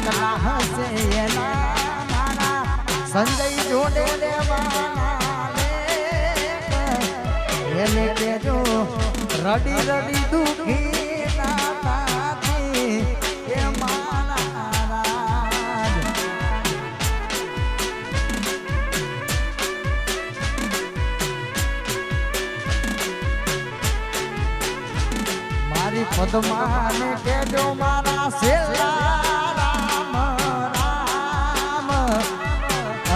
આટલા હસે એના મારા સંજય જોડે દેવાના એને કેજો રડી રડી દુખી નાથી એ મારા મારી પદ્માને કેજો મારા સેલા રામ રામ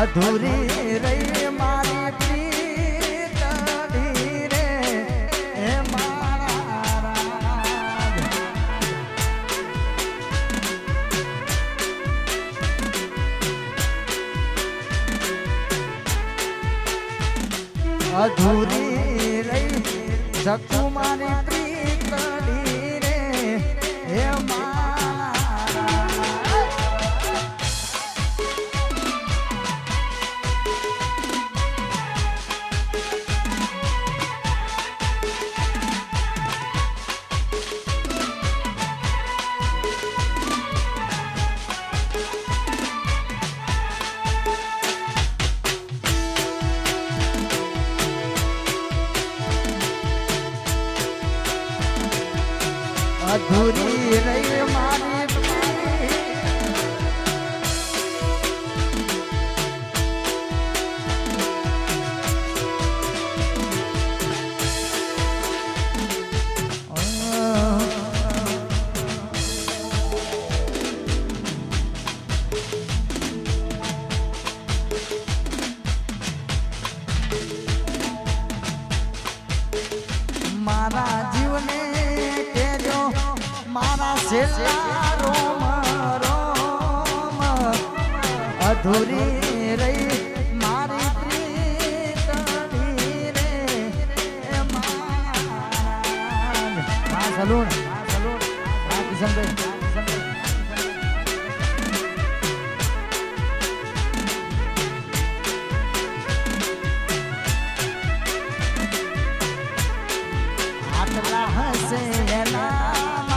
અધૂરી રહી મારી પ્રીતડી રે હે મારા રાજ અધૂરી રહી જગુ મારી પ્રીતડી રે હે અધૂરી રહી મારી મારા જીવને કેજો મારા છેલ્લા રોમ રોમ અધૂરી રહી મારી પ્રીતડી રે મા સલૂન કિશનભાઈ હસે એના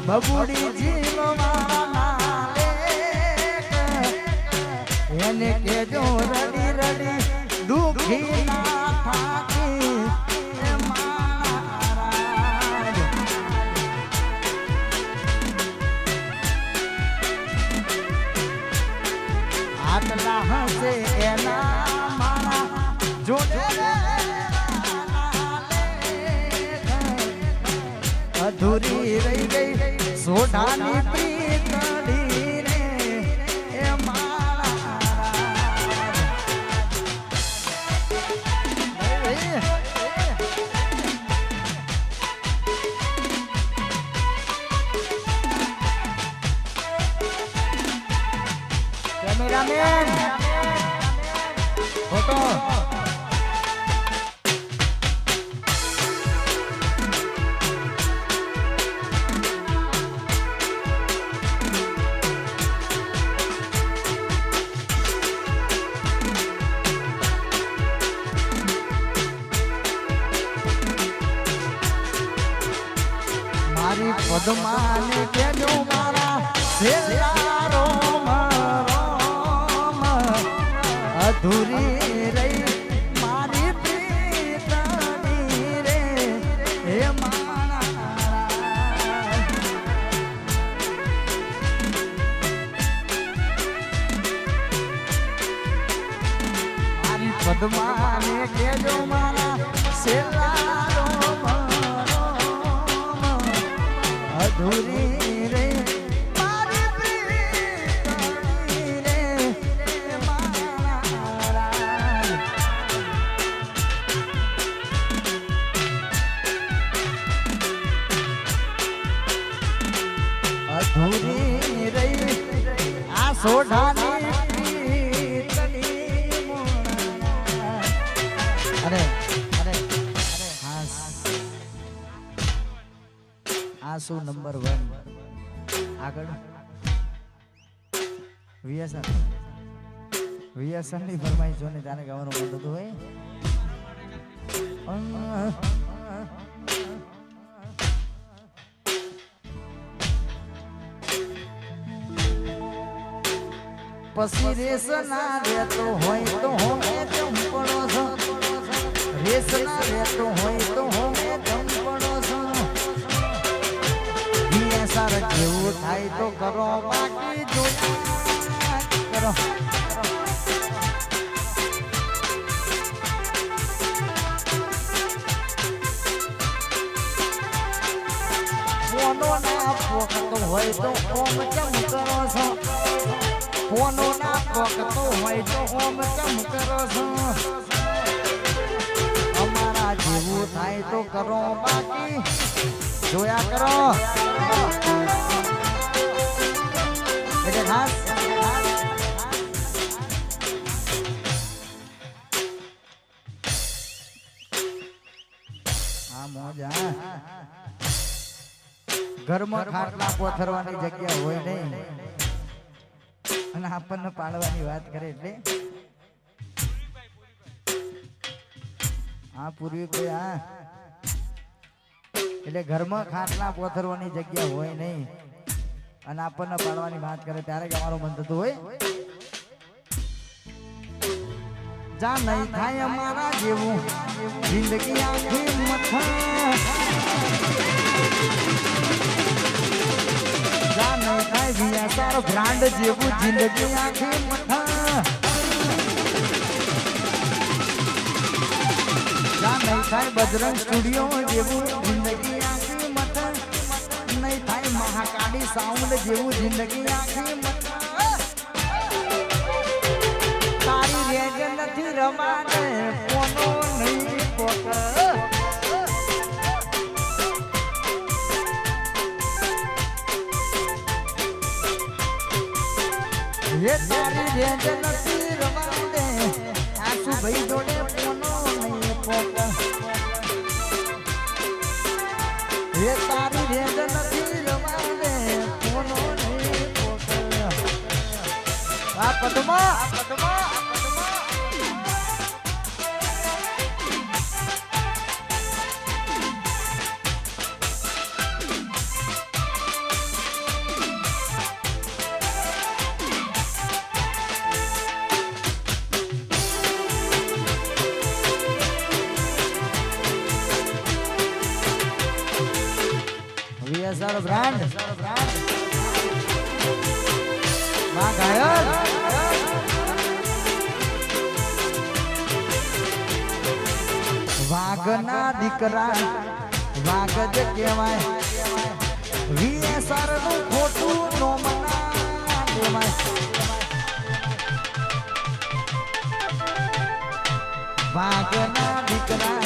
બબુડી જીવવાના એને કેજો રડી રડી દુખી ના થાકી આટલા હસે એના મારા જોડે અધૂરી રહી ગઈ સોઢાની પ્રીતડી રે એ કેમેરામેન ફોટો મારી પદ્માને કેજો મારા છેલ્લા રોમ રોમ અધૂરી રહી મારી પ્રીતડી રે હે મારી પદ્માને કેજો મારા છેલ્લા રોમ અધૂરી રે મારી પ્રીતડી રે અધૂરી રહી આ સોઢાની પ્રીતડી અરે અરે આસુ નંબર 1 આગળ વીએસએન ની ફરમાઈ જોને તારે ગાવાનું મન થતું હોય પછી રેસ ના રહેતો હોય તો હોમે ચંપડો છો રેસ ના રહેતો હોય તો હોમે ચંપડો છો સાર જેવું થાય તો કરો બાકી જોયા કરો કોનો ના પોકતો હોય તો ઓમ ચમ કરો છો કોનો ના પોકતો હોય તો ઓમ ચમ કરો છો અમારા જેવું થાય તો કરો બાકી જોયા કરો એટલે ખાસ આ મોજા ઘરમાં ખાટલા પોથરવાની જગ્યા હોય નહીં અને આપણને પાડવાની વાત કરે એટલે હા પૂર્વી કોઈ હા એટલે ઘરમાં ખાટલા પોથરવાની જગ્યા હોય નહીં અને આપણને પાડવાની વાત કરે ત્યારે જ અમારું મન થતું હોય જા નહીં થાય અમારા જેવું જિંદગી આખી મથા જા નહીં થાય વિયા તારો બ્રાન્ડ જેવું જિંદગી આખી મથા જા નહીં થાય બજરંગ સ્ટુડિયો જેવું જિંદગી આખી મથા નહીં થાય મહાકાળી સાઉન્ડ જેવું જિંદગી આખી મથા તારી રેજ નથી રમાડે કોનો નહીં પોક એ તારી રેજ નથી રમાડે આસુ ભાઈ જોડે કોનો નહીં પોક એ તારી રેજ નથી રમાડે કોનો નહીં પોક આ પદમાં VSR brand માં ગાયક વાઘના દીકરા વાઘ જ કહેવાય VSR નું ખોટું નો મના દેવાય વાઘના દીકરા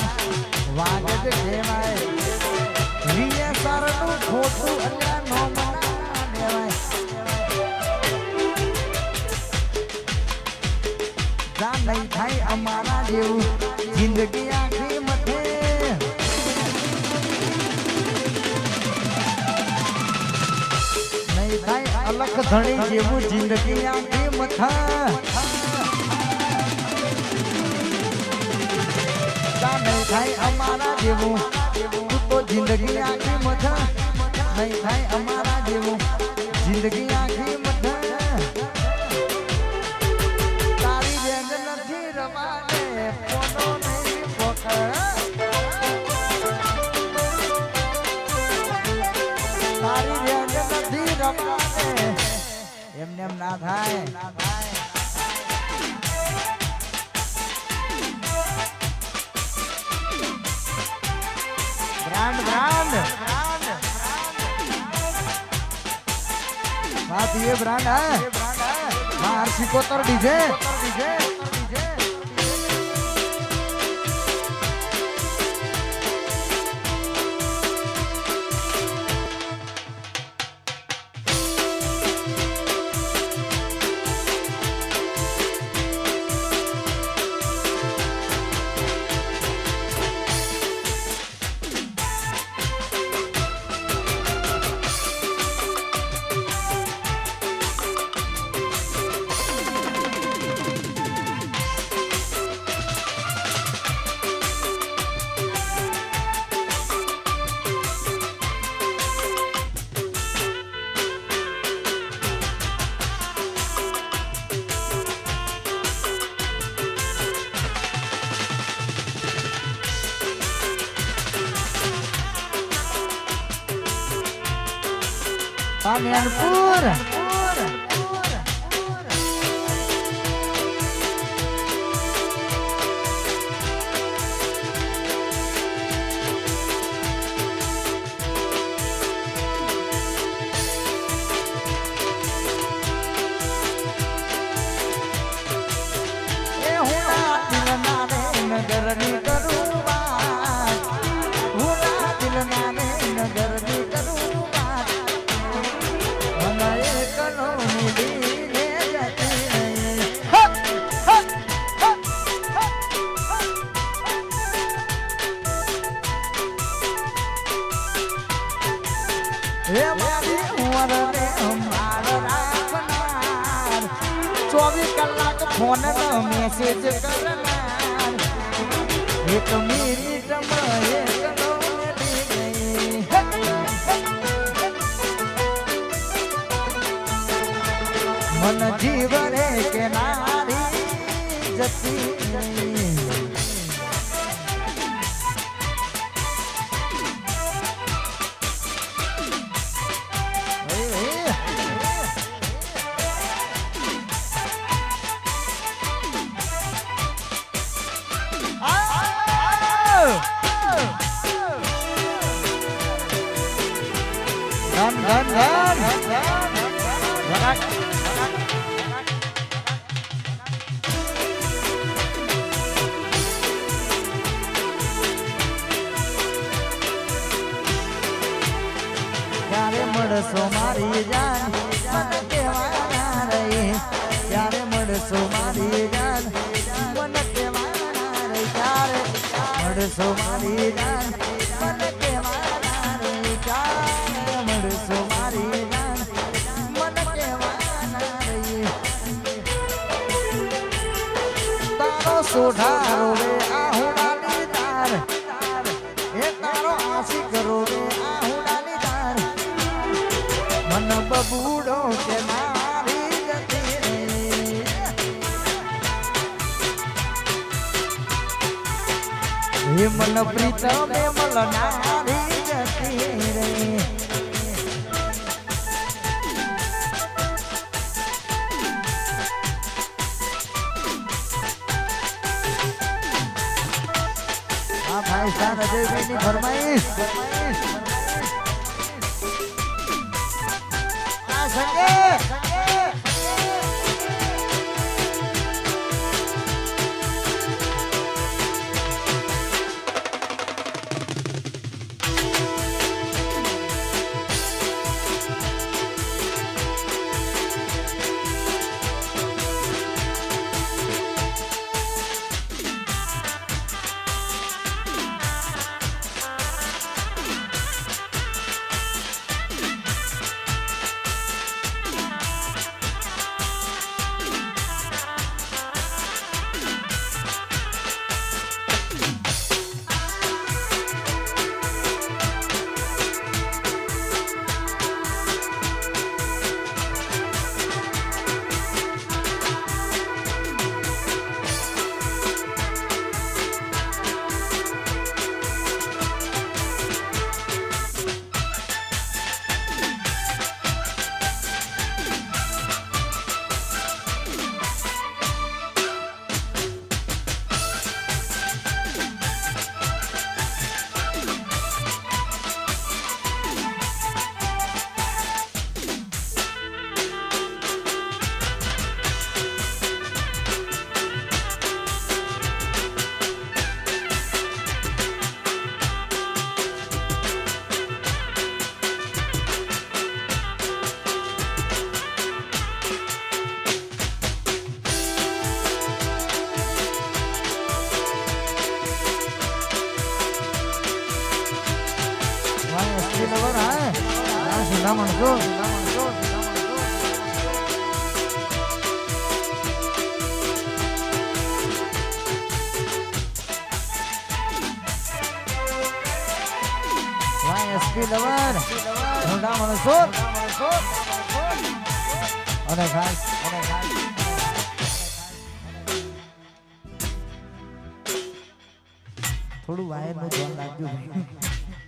વાઘ જ કહેવાય VSR નું ખોટું અલ્યા નો મના દેવાય જા નહીં થાય અમારા જેવું જિંદગી આખી મથે નહીં થાય અલખ ધણી જેવું જિંદગી આખી મથા જા નહીં થાય અમારા જેવું તો જિંદગી આખી મથા નહીં થાય અમારા જેવું જિંદગી આખી મથા તારી રેંજ નથી રમાડે પોનો નહીં પકડ તારી રેંજ નથી રમાડે એમને એમ ના થાય ब्रांड बात ये ब्रांड है बाहर सिकोतर डीजे પાનિયાનપુર फोन मैसेज करना एक मिनट मन जीवरे के नारी जती क्यारे मड़सो मारी जान मन केवाना रही क्यारे मड़सो मारी जान मन केवाना रही क्यारे मड़सो मारी जान मन केवाना रही क्यारे मड़सो मारी जान मन केवाना रही तारो सोढ़ारो रे आहुडानी तार ए तारो आशिक रो रे मन बबूड़ो के मारी जती रे मन प्रीतम में मल नारी जती रे हाँ भाई साहब अजय भाई की फरमाइश SP Lover, Honda Manasur, અને ખાસ થોડું વાયર નું ધ્યાન રાખજો.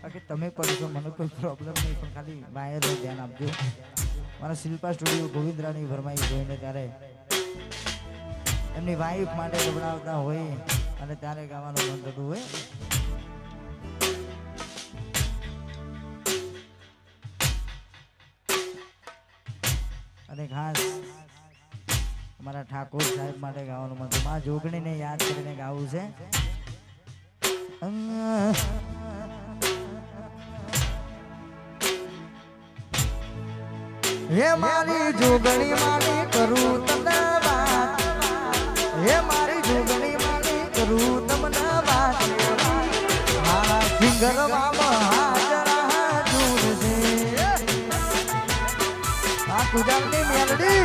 બાકી તમે પણ છો મને કોઈ પ્રોબ્લેમ નહીં પણ ખાલી વાયરનું ધ્યાન આપજો મારા શિલ્પા સ્ટુડિયો ગોવિંદરાની ભરમાઈ જોઈને ત્યારે એમની વાઈફ માટે ગભરાવતા હોય અને ત્યારે ગાવાનું મન થતું હોય અને ખાસ અમારા ઠાકોર સાહેબ માટે ગાવાનું મન થતું જોગણીને યાદ કરીને ગાવું છે હે મારી જોગણી મારી કરું તમને વાત હે મારી જોગણી મારી કરું તમને વાત મારા સિંગર બાબા હાજર હાજુર છે આ ગુજરાતની મેલડી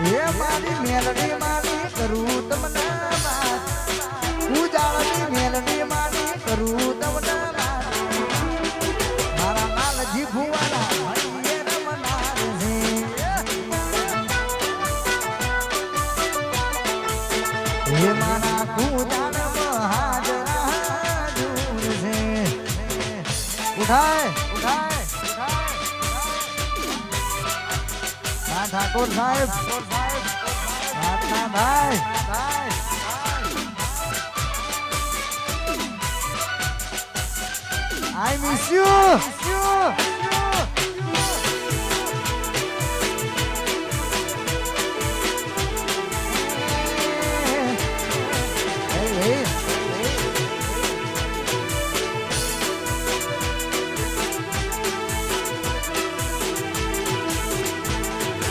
હે મારી મેલડી મારી કરું તમને વાત ઉજાળની મેલડી મારી કરું તમને ભુવાના હરિયે રમનાર છે હે મારા કુદાન હાજર હાજુર છે ઉઠાય ઉઠાય ના ઠાકોર સાહેબ ના ભાઈ I miss you.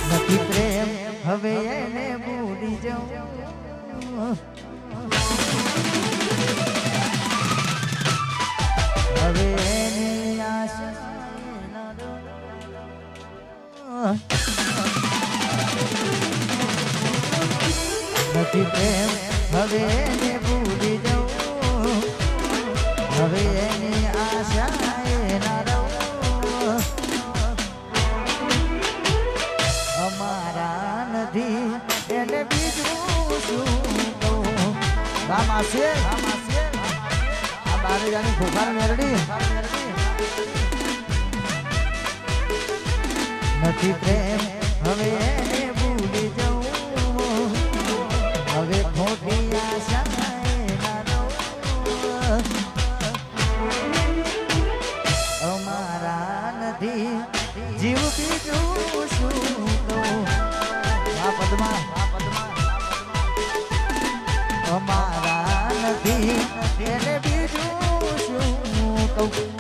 નથી પ્રેમ હવે એને ભૂલી જાઉં હવે એની આશા નથી પ્રેમ હવે એને ભૂલી જાઉં હવે એની આશા ના રહું અમારા નથી એને બીજું શું કહું રામ આશે આ બારે જાની ખોખાર મેરડી નથી પ્રેમ હવે એને ભૂલી જાઉં હવે ખોટી આશા ના રહું અમારા નથી જીવ બીજું શું અમારા નથી એને બીજું શું કહું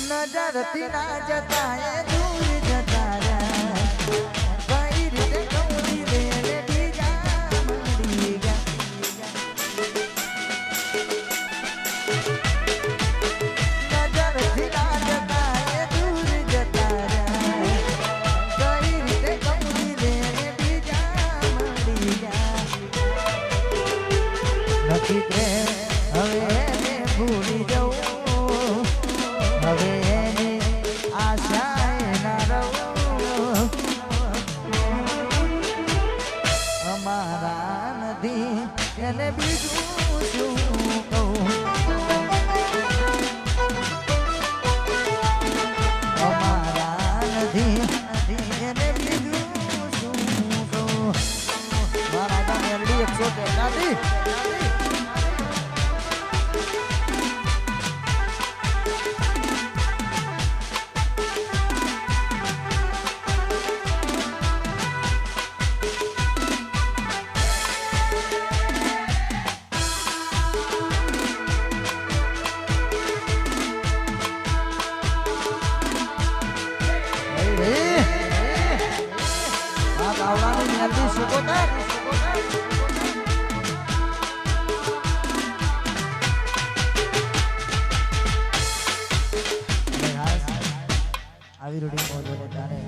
નજરથી ના જતા એ દૂર જતા રહ્યા કઈ રીતે કૌરી વેલે બીજા મળી ગયા નજરથી ના જતા એ દૂર જતા રહ્યા કઈ રીતે કૌરી વેલે બીજા મળી ગયા નથી પ્રેમ હવે એને ભૂલી જવું હવે એની આશા ના રહું અમારા નથી એને બીજું શું કહું અમારા નથી એને બીજું શું કહું મારા ગામ એલડી 113 Hey, આવી રૂટીન બોલો તારે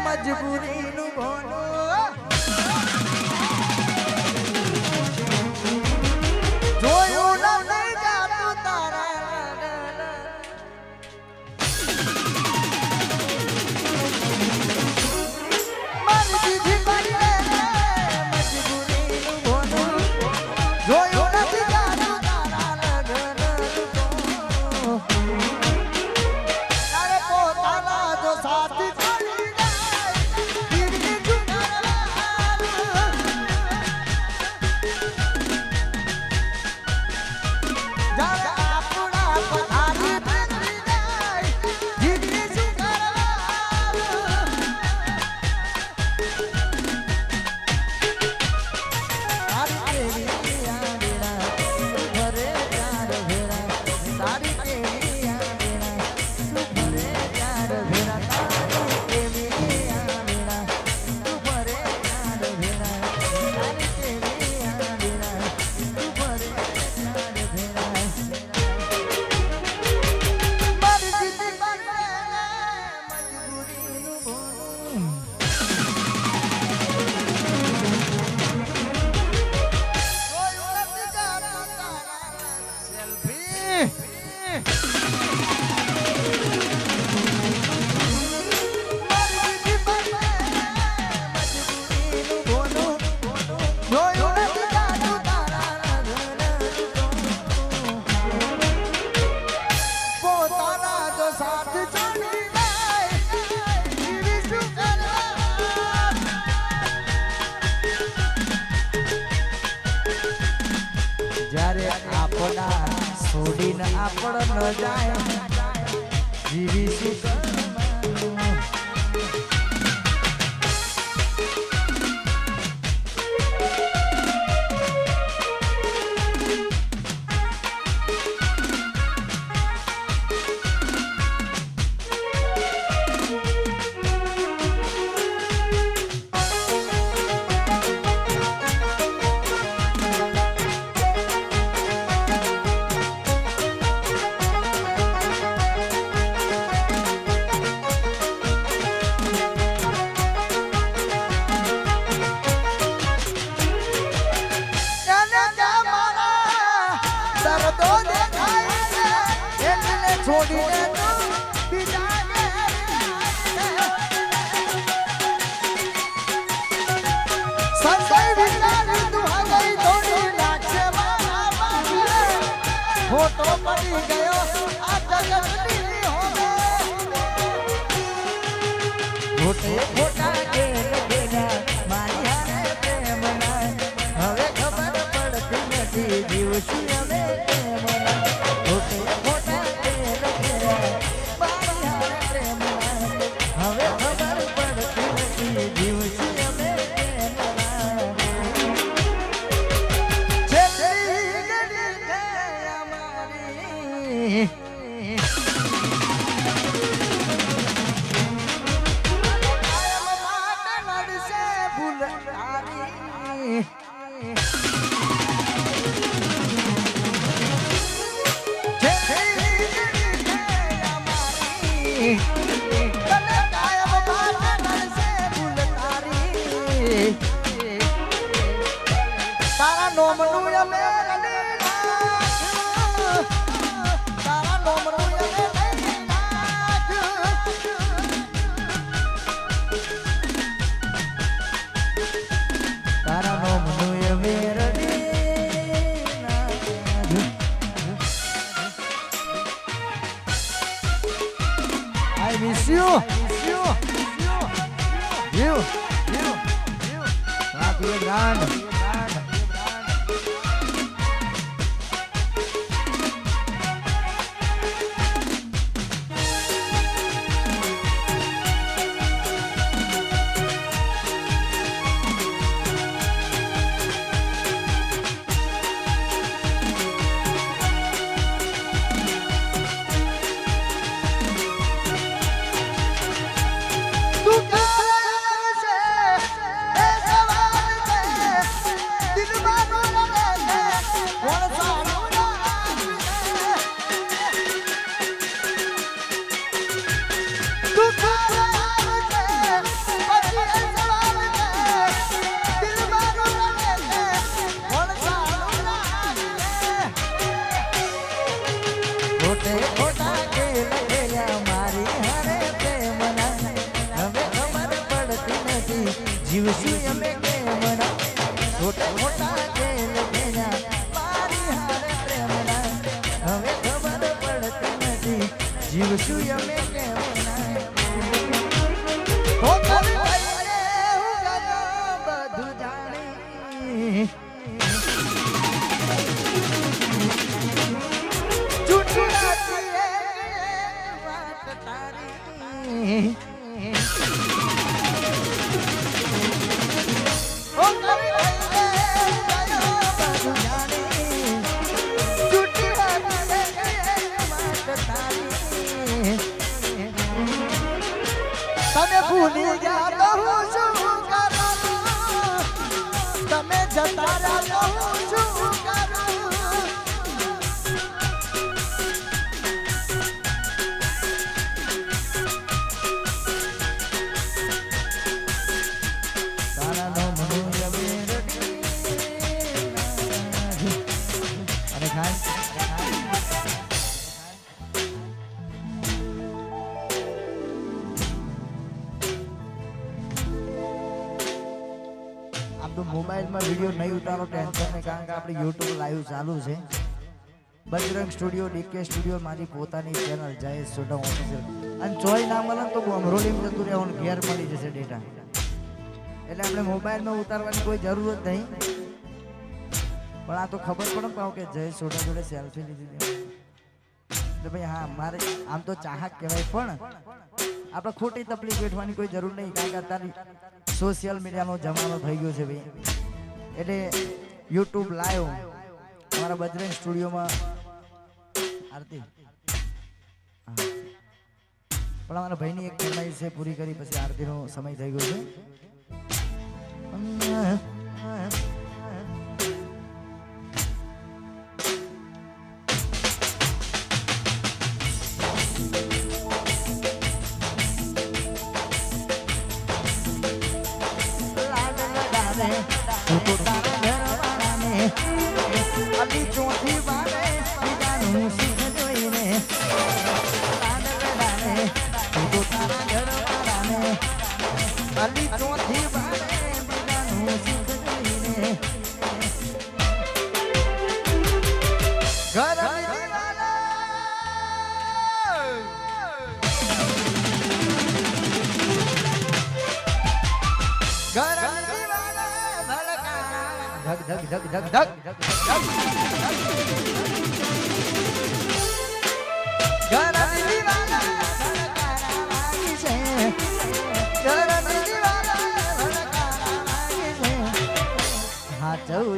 મજબૂરીનું ભોનું જોયું નથી જાતું તારા મારી દીધી મજબૂરીનું ભોનું જોયું નથી જાતું તારા તારે પોતાના જો સાથી જ્યારે આપણા છોડીને આપણ ન જાય જીવીશું છોડીને બીજા સંસાર વિચારી તું હવાઈ દોડી નાખે ફોટો પડી ગયો આ જગતની હોટે ફોટા કે લગેલા મારી હારે પ્રેમ ના હવે ખબર પડતી નથી જીવશું અમે પ્રેમ ના હોટે ફોટા કે લગેલા મારી હારે પ્રેમ ના હવે ખબર પડતી નથી જીવશું અમે પ્રેમ ના છેલ્લી ઘડી છે અમારી તારા નોમનું અમે તારા નોમનું અમે I miss you. You. Happy grand. જીવશું અમે કેમના મોટા મોટા જેલ ભેના મારી હારે પ્રેમના હવે ખબર પડતી નથી જીવશું અમે કેમના હો કરી ભાઈને હું ગયો બધું જાણી ચૂંટણી વાત તારી તમે ભૂલી ગયા તો હું શું કરું તમે જતા રહ્યા તો હું શું કરું તારા નો મને અને ખાસ મોબાઈલમાં વિડીયો નહીં ઉતારો ટેન્શન ને કારણ કે આપણે યુટ્યુબ લાઈવ ચાલુ છે બજરંગ સ્ટુડિયો ડીકે સ્ટુડિયો મારી પોતાની ચેનલ જયેશ સોઢા ઓફિશિયલ અને ચોય ના મળે તો અમરોલીમાં જતું રહેવાનું ઘેર મળી જશે ડેટા એટલે આપણે મોબાઈલમાં ઉતારવાની કોઈ જરૂર જ નહીં પણ આ તો ખબર પડે પાવ કે જયેશ સોઢા જોડે સેલ્ફી લીધી તો ભાઈ હા મારે આમ તો ચાહક કહેવાય પણ આપણે ખોટી તકલીફ વેઠવાની કોઈ જરૂર નહીં કારણ કે અત્યારે સોશિયલ મીડિયાનો જમાનો થઈ ગયો છે ભાઈ એટલે યુટ્યુબ લાઈવ અમારા બજરંગ સ્ટુડિયોમાં આરતી પણ અમારા ભાઈની એક ફરમાઈશ છે પૂરી કરી પછી આરતીનો સમય થઈ ગયો છે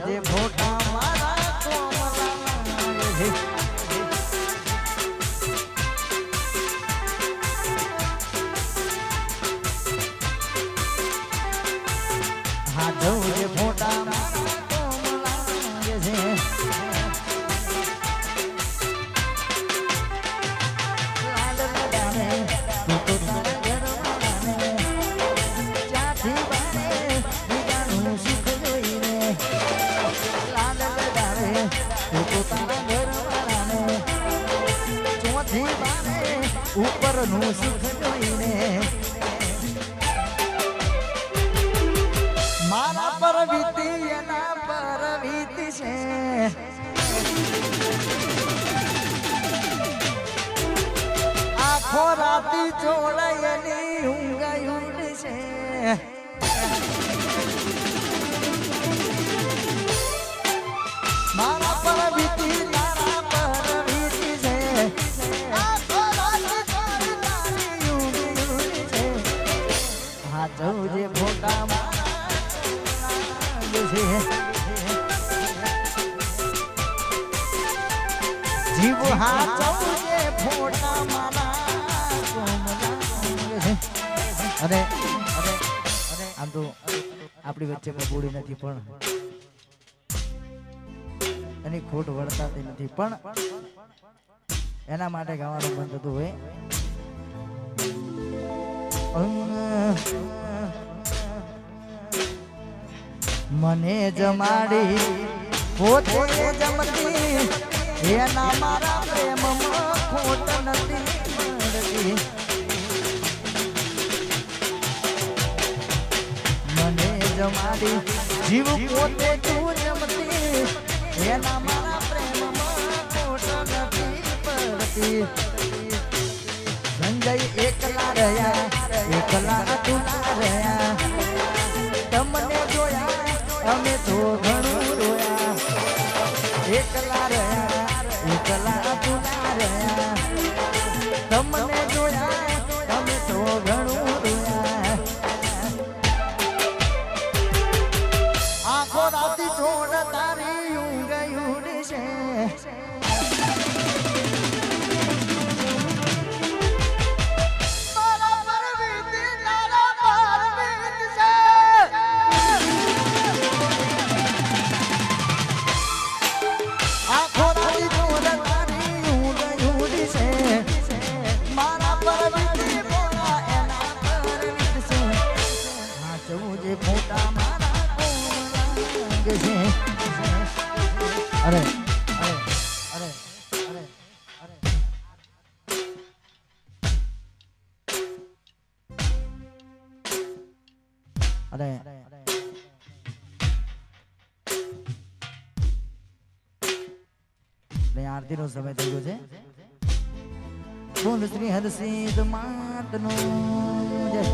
જે મોટા મારા હા જવું જે મોટા ઉપર નું સુખ જોઈને મારા પર વીતી એના પર વીતી છે આખો રાતી ચોળાયની ઊંઘાયું છે મારા પર વીતી તારા પર વીતી છે આખો રાતી તારી ઊંઘાયું છે હા જવું ફોટા મારા છે જીવ હા ચૌજે ફોટા મારા અને આમ તો આપણી વચ્ચે બોડી નથી પણ એની ખોટ વર્તાતી નથી પણ એના માટે ગાવાનું મન થતું હોય મને જમાડી પોતે જમતી એના મારા પ્રેમમાં ખોટ નથી પડતી મને જમાડી જીવ પોતે તું જમતી એના મારા પ્રેમમાં ખોટ નથી પડતી સંજય એકલા રહ્યા એકલા અતુલા રહ્યા તમને જોયા અમે તો ઘણું રોયા એકલા રહ્યા એકલા અતુલા રહ્યા તમને જોયા અમે તો ઘણું રોયા આખો રાતી છોડ તારી ઊંઘાયું છે અરે અરે અરે અરે અરે અરે આરતી નો સમય થઈ ગયો છે બોલ શ્રી હરસિદ્ધ માતનો જય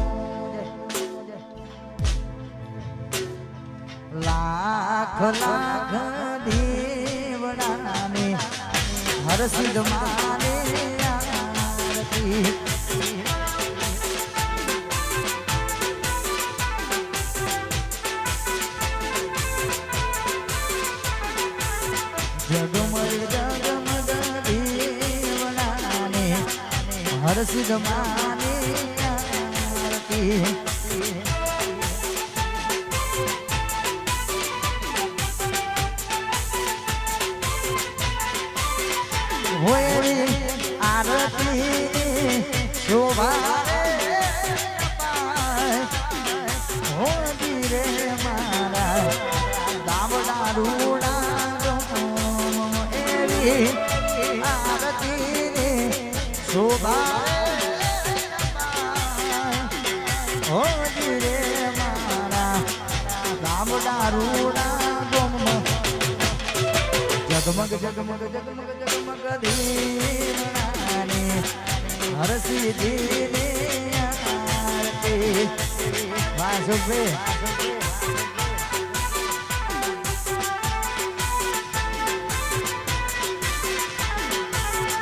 લાખ લાખ દેવડાને હરસિદ્ધ માને આરતી જગમગ જગમગ દેવડાને હરસિદ્ધ માને આરતી આરતી શોભા રે મારા દામડા રૂડા એવી આરતી શોભા રે મારા દામડા રૂડા જગમગ જગમગ જગમગ જગમગ દેવડાને હરસિદ્ધ આરતી વાસુભે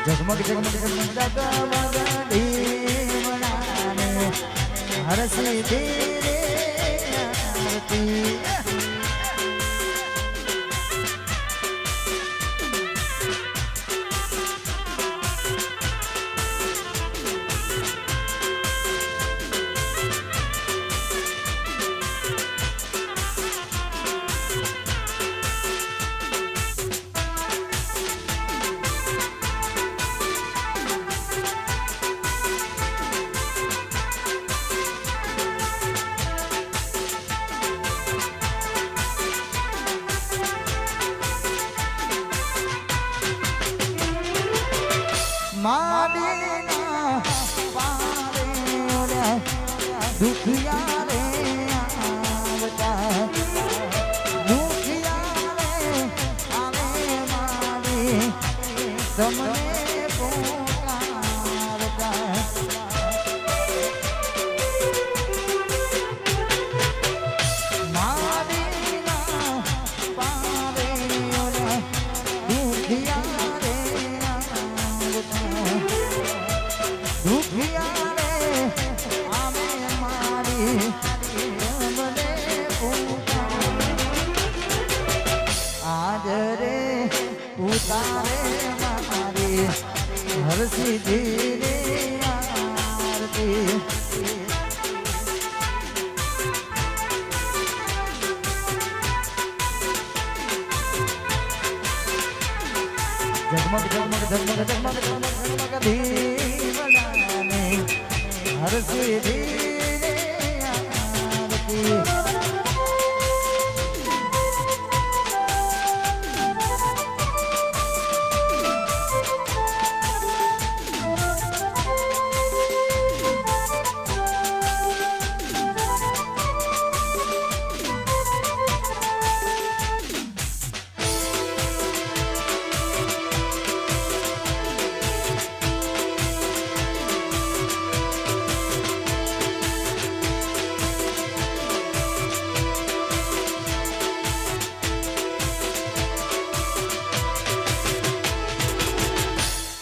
જગમગ જગમગ જગમગ જગમગ દેવડાને હરસિદ્ધ આરતી માડીના પારે દુખિયા રે આવતા દુખિયા રે આવે માડી તમને પોકારતા મારી હરસિદ્ધિની આરતી જગમગ જગમગ જગમગ જગમગ જગમગ જગમગ દીવડાને હરસિદ્ધિની આરતી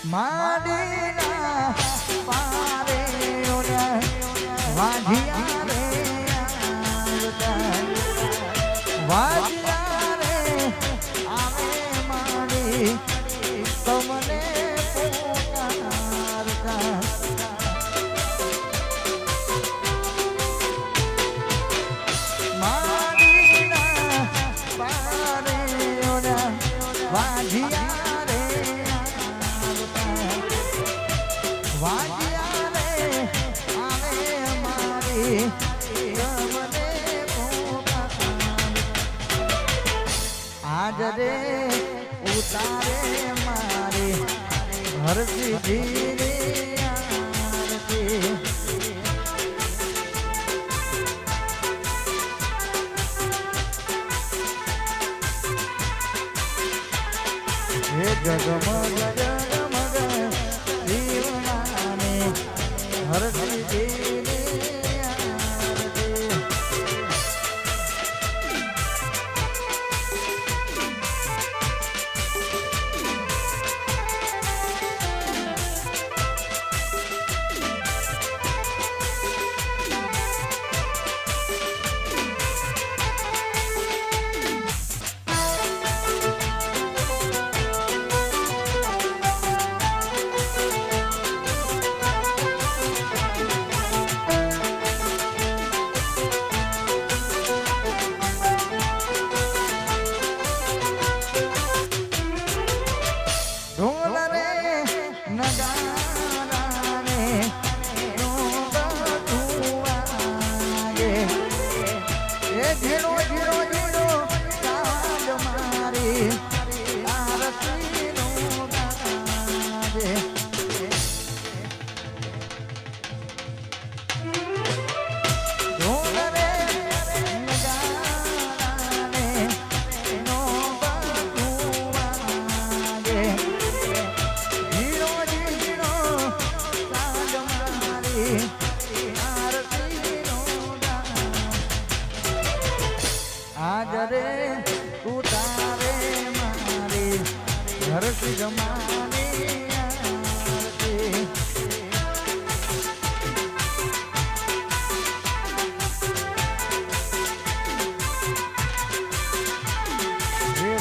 માડીના પારે ઓલા વાંઢિયા રે વાંઢિયા રે આવે માડી તમને પુકારતા માડીના પારે ઓલા વાંઢિયા રે ઉતારે મારી હરસિદ્ધિની આરતી હે જગમગ જગમગ દીવડાને હરસિદ્ધિની રે ઉતારે મારી હરસિદ્ધિની આરતી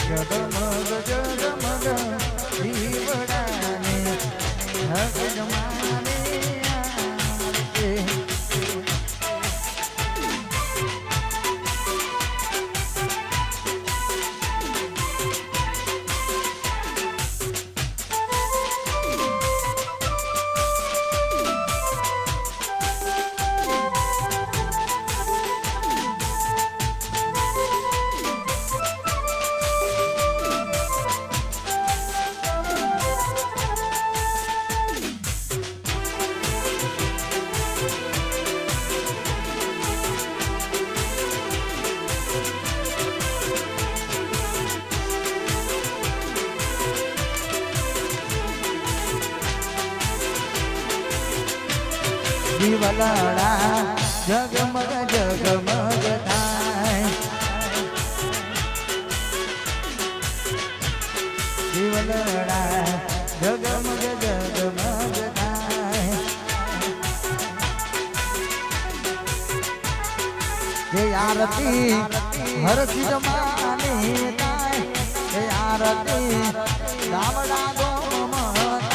જગમગ જગમગ દીવડાને હરસિદ્ધિની આરતી દીવલડા જગમગ જગમગ થાય દીવલડા જગમગ જગમગ થાય જે આરતી હરસિદ્ધિની થાય જે આરતી ગામડા ગોમમાં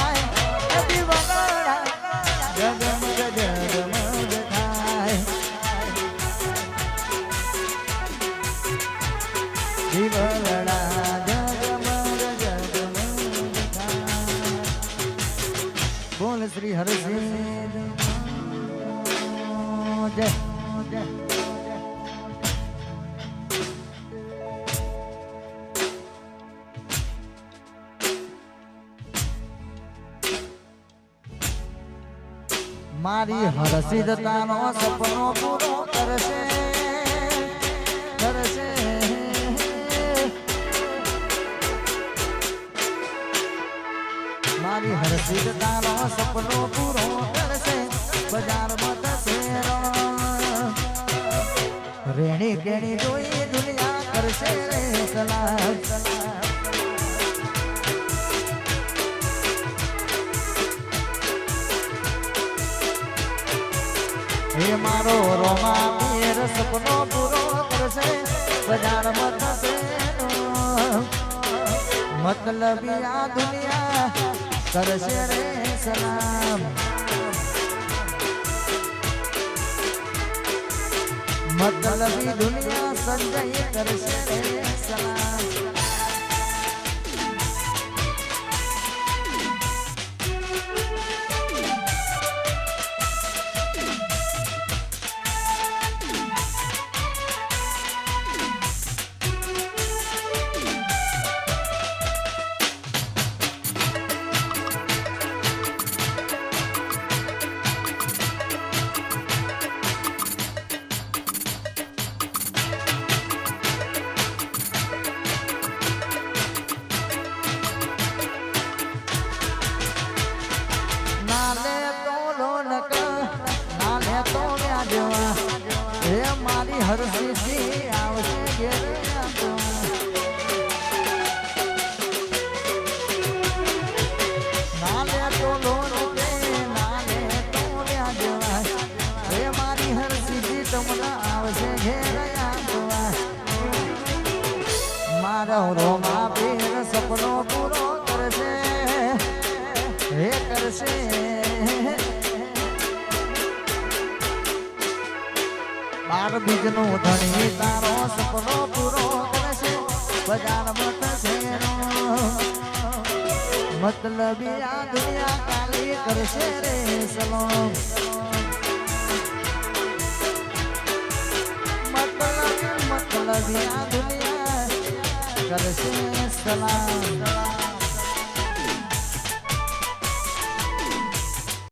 બોલ શ્રી હરસિંહ જય જય મારી હરસિદ્ધતાનો સપનો પૂરો કરશે કરશે મારી હરસિદ્ધતાનો સપનો પૂરો કરશે બજારમાં થશે રેણી કેણી જોઈ દુનિયા કરશે રે સલાહ હે મારો રોમા પીર સપનો પૂરો કરશે બજારમાં થશે મતલબી આ દુનિયા કરશે રે સલામ મતલબી દુનિયા સંજય કરશે રે સલામ મારી હરસિદ્ધિ આવશે ઘેરે નાલે તો લોન કે નાલે તો જવા હે મારી હરસિદ્ધિ તમને આવશે ઘેરે મારો રોમા પીર સપનો પૂરો કરશે હે કરશે બાર બીજનો ધણી તારો સપનો પૂરો કરશે બજારમાં થશે મતલબી આ દુનિયા કાલી કરશે રે સલામ મતલબી આ દુનિયા કરશે સલામ